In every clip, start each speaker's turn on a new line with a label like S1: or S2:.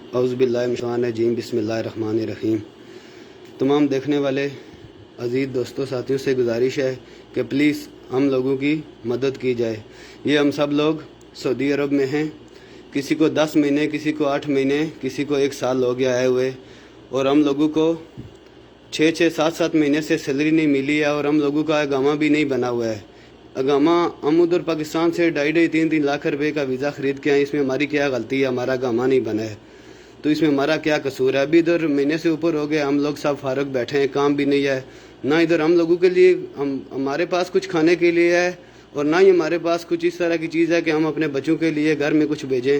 S1: اعوذ باللہ من الشیطان الرجیم بسم اللہ الرحمن الرحیم۔ تمام دیکھنے والے عزیز دوستوں ساتھیوں سے گزارش ہے کہ پلیز ہم لوگوں کی مدد کی جائے۔ یہ ہم سب لوگ سعودی عرب میں ہیں، کسی کو 10 مہینے، کسی کو 8 مہینے، کسی کو 1 سال ہو گیا آئے ہوئے، اور ہم لوگوں کو 6 7 مہینے سے سیلری نہیں ملی ہے، اور ہم لوگوں کا اقامہ بھی نہیں بنا ہوا ہے۔ اقامہ ہم ادھر پاکستان سے 2.5 لاکھ روپے کا ویزا خرید کے آئے، اس میں ہماری کیا غلطی ہے؟ ہمارا اقامہ نہیں بنا ہے تو اس میں ہمارا کیا قصور ہے؟ ابھی ادھر مہینے سے اوپر ہو گیا، ہم لوگ سب فارغ بیٹھے ہیں، کام بھی نہیں ہے، نہ ادھر ہم لوگوں کے لیے ہمارے پاس کچھ کھانے کے لیے ہے، اور نہ ہی ہمارے پاس کچھ اس طرح کی چیز ہے کہ ہم اپنے بچوں کے لیے گھر میں کچھ بھیجیں۔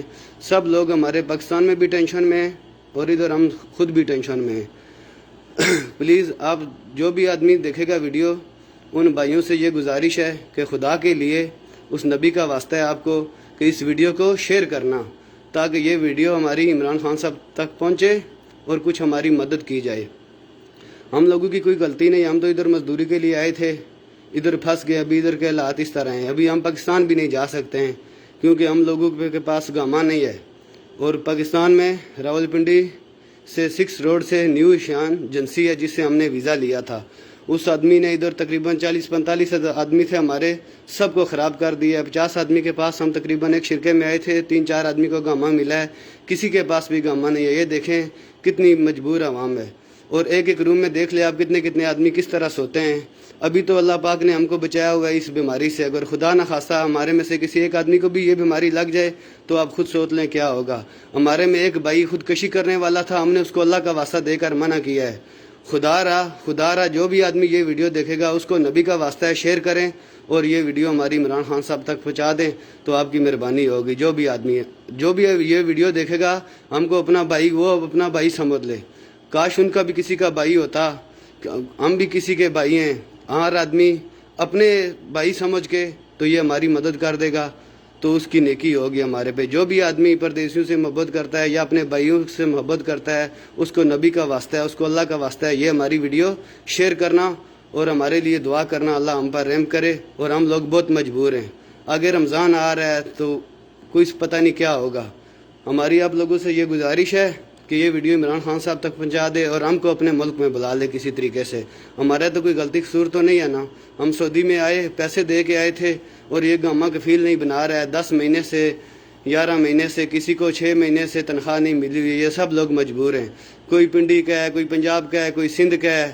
S1: سب لوگ ہمارے پاکستان میں بھی ٹینشن میں ہیں اور ادھر ہم خود بھی ٹینشن میں ہیں۔ پلیز آپ جو بھی آدمی دیکھے گا ویڈیو، ان بھائیوں سے یہ گزارش ہے کہ خدا کے لیے اس نبی کا واسطہ ہے آپ کو کہ اس ویڈیو کو شیئر کرنا، تاکہ یہ ویڈیو ہماری عمران خان صاحب تک پہنچے اور کچھ ہماری مدد کی جائے۔ ہم لوگوں کی کوئی غلطی نہیں، ہم تو ادھر مزدوری کے لیے آئے تھے، ادھر پھنس گئے، ابھی ادھر کے حالات اس طرح ہیں، ابھی ہم پاکستان بھی نہیں جا سکتے ہیں کیونکہ ہم لوگوں کے پاس اقامہ نہیں ہے۔ اور پاکستان میں راولپنڈی سے 6 روڈ سے نیو ایشیان ایجنسی ہے جس سے ہم نے ویزا لیا تھا، اس آدمی نے ادھر تقریباً 40-45 آدمی تھے ہمارے، سب کو خراب کر دیا۔ 50 آدمی کے پاس ہم تقریباً ایک شرکے میں آئے تھے، 3-4 آدمی کو اقامہ ملا ہے، کسی کے پاس بھی اقامہ نہیں ہے۔ یہ دیکھیں کتنی مجبور عوام ہے، اور ایک روم میں دیکھ لیں آپ کتنے آدمی کس طرح سوتے ہیں۔ ابھی تو اللہ پاک نے ہم کو بچایا ہوا ہے اس بیماری سے، اگر خدا نہ خواستہ ہمارے میں سے کسی ایک آدمی کو بھی یہ بیماری لگ جائے تو آپ خود سوچ لیں کیا ہوگا۔ ہمارے میں ایک بھائی خودکشی کرنے والا تھا، ہم نے اس کو اللہ کا واسطہ دے کر منع کیا ہے۔ خدا را جو بھی آدمی یہ ویڈیو دیکھے گا اس کو نبی کا واسطہ ہے شیئر کریں، اور یہ ویڈیو ہماری عمران خان صاحب تک پہنچا دیں تو آپ کی مہربانی ہوگی۔ جو بھی آدمی ہے، جو بھی یہ ویڈیو دیکھے گا، ہم کو اپنا بھائی، وہ اپنا بھائی سمجھ لے، کاش ان کا بھی کسی کا بھائی ہوتا، ہم بھی کسی کے بھائی ہیں۔ ہر آدمی اپنے بھائی سمجھ کے تو یہ ہماری مدد کر دے گا تو اس کی نیکی ہوگی ہمارے پہ۔ جو بھی آدمی پردیسیوں سے محبت کرتا ہے یا اپنے بھائیوں سے محبت کرتا ہے، اس کو نبی کا واسطہ ہے، اس کو اللہ کا واسطہ ہے یہ ہماری ویڈیو شیئر کرنا اور ہمارے لیے دعا کرنا، اللہ ہم پر رحم کرے۔ اور ہم لوگ بہت مجبور ہیں، آگے رمضان آ رہا ہے تو کوئی پتہ نہیں کیا ہوگا۔ ہماری آپ لوگوں سے یہ گزارش ہے کہ یہ ویڈیو عمران خان صاحب تک پہنچا دے اور ہم کو اپنے ملک میں بلا لے کسی طریقے سے۔ ہمارا تو کوئی غلطی قصور تو نہیں ہے نا، ہم سعودی میں آئے، پیسے دے کے آئے تھے، اور یہ اقامہ کفیل نہیں بنا رہا ہے۔ 10 مہینے سے 11 مہینے سے، کسی کو 6 مہینے سے تنخواہ نہیں ملی ہوئی، یہ سب لوگ مجبور ہیں۔ کوئی پنڈی کا ہے، کوئی پنجاب کا ہے، کوئی سندھ کا ہے،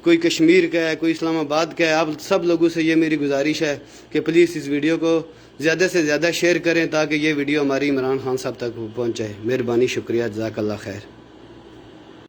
S1: کوئی کشمیر کا ہے، کوئی اسلام آباد کا ہے۔ آپ سب لوگوں سے یہ میری گزارش ہے کہ پلیز اس ویڈیو کو زیادہ سے زیادہ شیئر کریں تاکہ یہ ویڈیو ہماری عمران خان صاحب تک پہنچ جائے۔ مہربانی، شکریہ، جزاک اللہ خیر۔